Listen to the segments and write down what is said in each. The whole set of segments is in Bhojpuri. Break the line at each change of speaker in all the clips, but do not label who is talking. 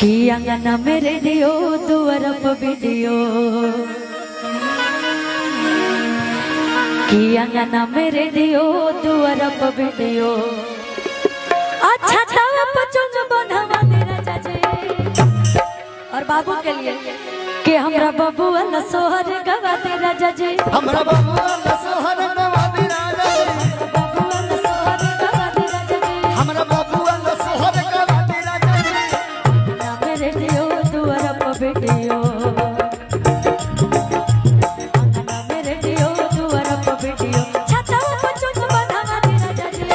कि अंगना में रेडियो दुअरप वीडियो, कि अंगना में रेडियो दुअरप वीडियो। अच्छा तब चुन बनवा मेरा जजे और बाबू के लिए कि हमरा बबुआ न सोहर गवा दे राजा जी,
हमरा बबुआ न सोहर गवा दे राजा जी,
बबुआ न सोहर गवा दे राजा जी,
हमरा बबुआ न सोहर गवा दे राजा जी।
ना मेरे रेडियो दुअरप वीडियो, ना मेरे रेडियो दुअरप वीडियो। छाता पर चुन बनवा दे राजा जी।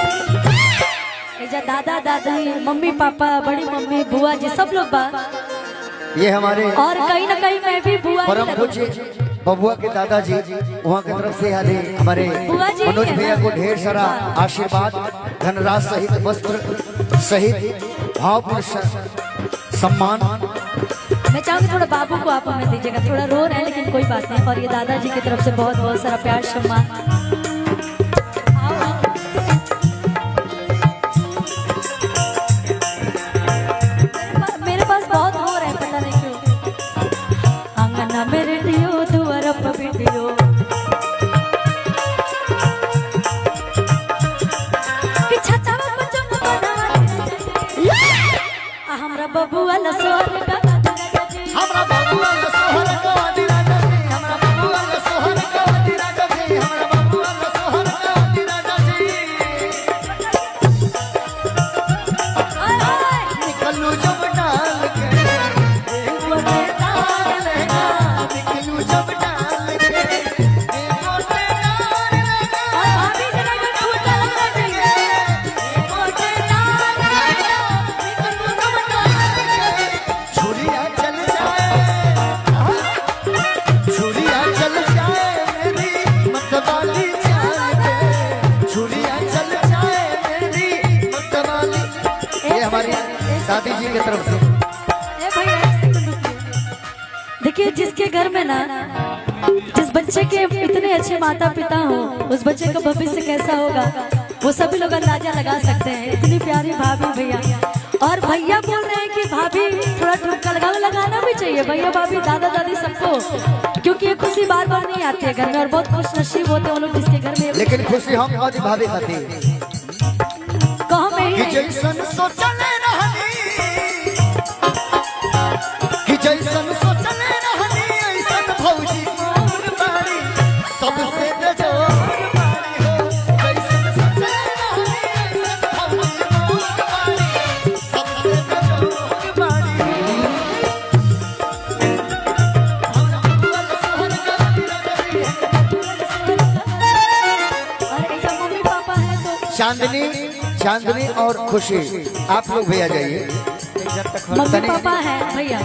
एजा दादा दादी मम्मी पापा बड़ी मम्मी बुआ जी सब लोग बा,
ये हमारे
और कहीं ना कहीं मैं भी बुआ
परम पूज्य बबुआ के दादाजी वहाँ की तरफ से याद है हमारे
बुआ जी
मनोज भैया को ढेर सारा आशीर्वाद, धनराशि सहित वस्त्र सहित भावपूर्ण सम्मान।
मैं चाहूंगी थोड़ा बाबू को आप हमें दीजिएगा, थोड़ा रो रहे हैं लेकिन कोई बात नहीं। और ये दादाजी की तरफ से बहुत बहुत सारा प्यार सम्मान। मेरे पास बहुत हो रहे हैं, पता नहीं क्यों। अंगना में रेडियो दुअरप वीडियो, कि छतवा पर चुन बनवा दे हमरा बबुआ ल सोहर गवा दे राजा जी,
हमरा बबुआ न सोहर गवा दे राजा जी, हमरा बबुआ न सोहर गवा दे राजा जी, हमरा बबुआ न सोहर गवा दे राजा जी। निकलू जब डाल के एगो डाल लेगा, निकलू जब डाल के एगो डाल लेगा,
भाभी जरा को छूटा लगा दीजिए।
एगो डाल लेगा, निकलू जब डाल के छुरिया चल जाए, छुरिया चल जाए मेरी मतवाली चाल पे, छुरिया चल जाए मेरी मतवाली। ये हमारी दादी जी की तरफ से।
ए भैया एक सेकंड रुकिए। देखिए जिसके घर में ना जिस बच्चे के इतने अच्छे माता पिता हो, उस बच्चे का भविष्य कैसा होगा वो सभी लोग अंदाजा लगा सकते हैं। इतनी प्यारी भाभी भैया, और भैया बोल रहे हैं कि भाभी थोड़ा ठुमका लगाना भी चाहिए। भैया भाभी दादा दादी सबको, क्योंकि ये खुशी बार बार नहीं आती है घर में, और बहुत खुश नसीब होते हैं वो लोग जिसके घर में।
लेकिन खुशी हम आज भाभी खाती
कहाँ में
कि
ही
जैसन सोचले रहनी, कि जैसन सोचले रहनी ऐसन भौजी मोर बाड़ी, सबसे बेजोर बाड़ी हो। जैसन सोचले रहनी ऐसन भौजी मोर बाड़ी, सबसे बेजोर बाड़ी हो। हमरा बबुआ न सोहर गवा दे राजा जी,
और एक मम्मी पापा है तो
चांदनी चांदनी और खुशी आप लोग भी आ जाइए।
मम्मी पापा है भैया,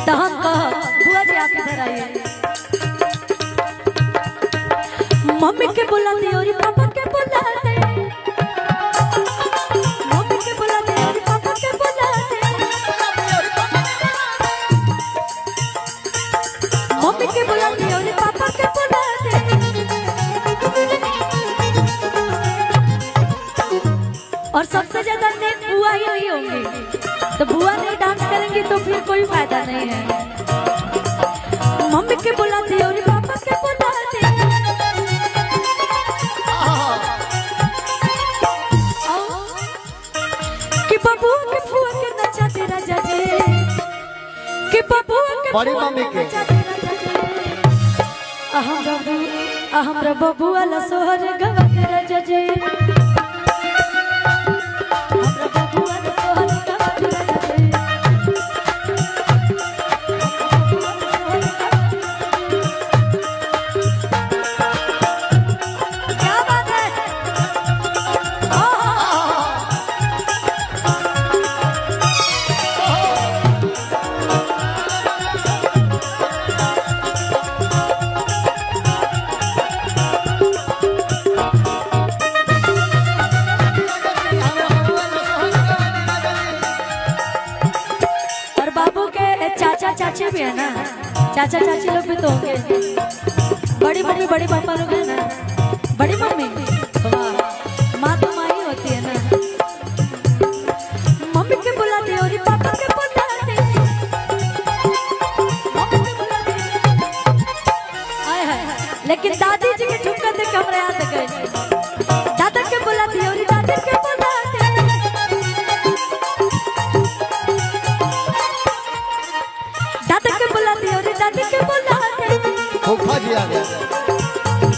तो हम कह बुआ जी आप इधर आइए। मम्मी के बुला दे और पापा के बुला दे, मम्मी के बुला दे और पापा के बुला दे, मम्मी के बुला दे और पापा के बुला दे। और सबसे ज्यादा नेक बुआ ही नहीं होंगी, तो बुआ नहीं डांस करेंगी तो फिर कोई फायदा नहीं है। मम्मी के बुलाती और पापा के बुलाती, कि बबुआ के फुआ के नचाते राजा जी, कि बबुआ के
बड़ी
फुआ
मम्मी के।
नचाते राजा जी। हमरा बबुआ ला सोहर गवा दे राजा जी, हमरा बबुआ ला सोहर गवा दे राजा जी। क्या बात है? और बाबू के चाचा चाची भी है ना, चाचा चाची लोग भी तो होंगे। बड़ी मम्मी बड़ी पापा लोग है ना, बड़ी मम्मी वाह, माँ तो माँ ही होती है ना। मम्मी के बुलाते और पापा के बुलाते,
फूफा जी आ गया।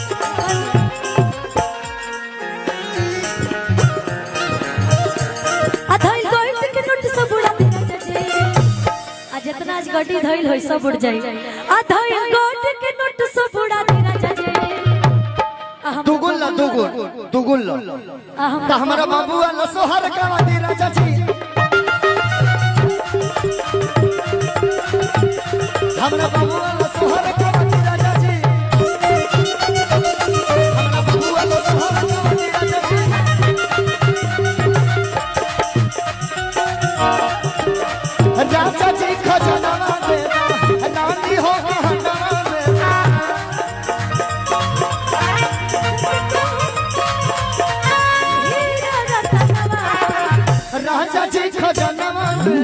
अधइल गोइल के नोट सब उड़ा दे राजा जी। आ जितना आज गड्डी धइल होई सब उड़ जाई। अधइल गोइल के नोट सब उड़ा दे राजा जी।
दुगुल ला दुगुल ला तो हमारा बाबू वाला सोहर गवा दे राजा जी। हमारा बाबू वाला सोहर गवा दे राजा जी। हमारा बाबू वाला सोहर गवा दे राजा जी। राजा जी खजनवा दे रानी हो कहनवा दे। राजा जी खजनवा दे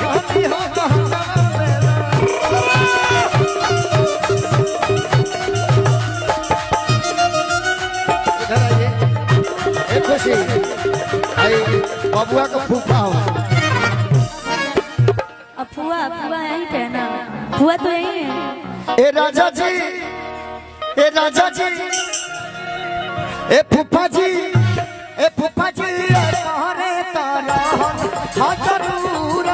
रानी हो कहनवा दे। इधर आइए। ए खुशी आई बबुआ का फूफा हो।
अब फुआ यहीं पे है ना। फुआ तो यहीं है।
ए राजा जी ए राजा जी ए फूफा जी ए फूफा जी तारे तारा हाँ जरूर